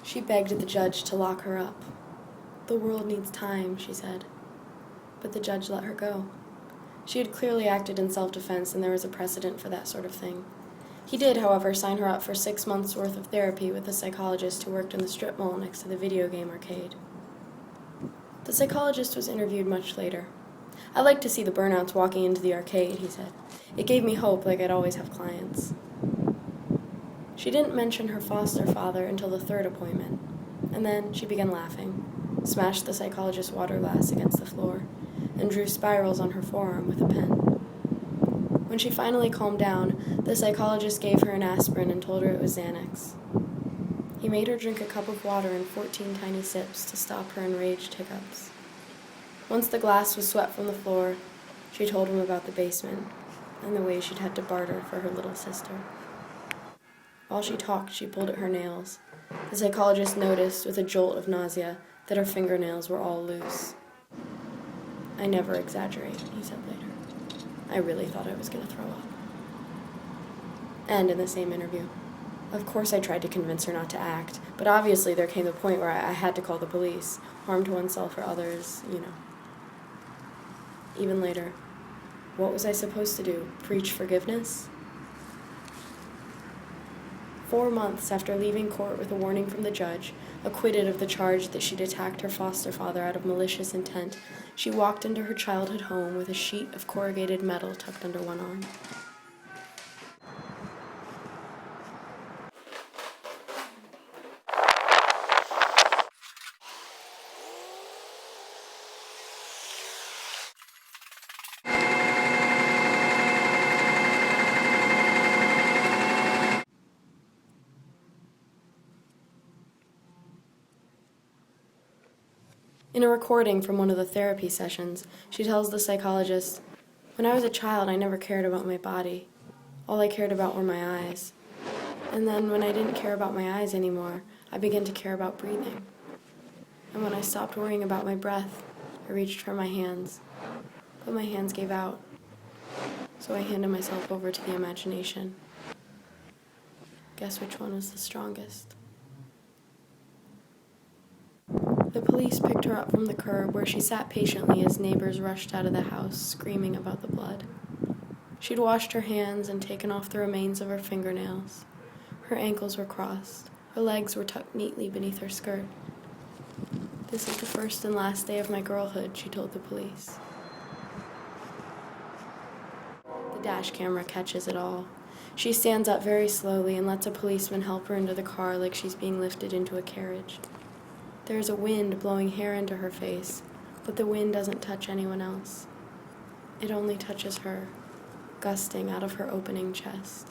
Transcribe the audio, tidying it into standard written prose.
She begged the judge to lock her up. "The world needs time," she said. But the judge let her go. She had clearly acted in self-defense, and there was a precedent for that sort of thing. He did, however, sign her up for 6 months' worth of therapy with a psychologist who worked in the strip mall next to the video game arcade. The psychologist was interviewed much later. "I like to see the burnouts walking into the arcade," he said. "It gave me hope, like I'd always have clients." She didn't mention her foster father until the 3rd appointment, and then she began laughing, smashed the psychologist's water glass against the floor, and drew spirals on her forearm with a pen. When she finally calmed down, the psychologist gave her an aspirin and told her it was Xanax. He made her drink a cup of water in 14 tiny sips to stop her enraged hiccups. Once the glass was swept from the floor, she told him about the basement and the way she'd had to barter for her little sister. While she talked, she pulled at her nails. The psychologist noticed, with a jolt of nausea, that her fingernails were all loose. "I never exaggerate," he said later. "I really thought I was going to throw up." And in the same interview, "Of course I tried to convince her not to act, but obviously there came the point where I had to call the police. Harm to oneself or others, you know." Even later, "What was I supposed to do? Preach forgiveness?" 4 months after leaving court with a warning from the judge, acquitted of the charge that she'd attacked her foster father out of malicious intent, she walked into her childhood home with a sheet of corrugated metal tucked under one arm. In a recording from one of the therapy sessions, she tells the psychologist, "When I was a child, I never cared about my body. All I cared about were my eyes. And then when I didn't care about my eyes anymore, I began to care about breathing. And when I stopped worrying about my breath, I reached for my hands. But my hands gave out. So I handed myself over to the imagination. Guess which one was the strongest?" The police picked her up from the curb, where she sat patiently as neighbors rushed out of the house, screaming about the blood. She'd washed her hands and taken off the remains of her fingernails. Her ankles were crossed. Her legs were tucked neatly beneath her skirt. "This is the first and last day of my girlhood," she told the police. The dash camera catches it all. She stands up very slowly and lets a policeman help her into the car like she's being lifted into a carriage. There is a wind blowing hair into her face, but the wind doesn't touch anyone else. It only touches her, gusting out of her opening chest.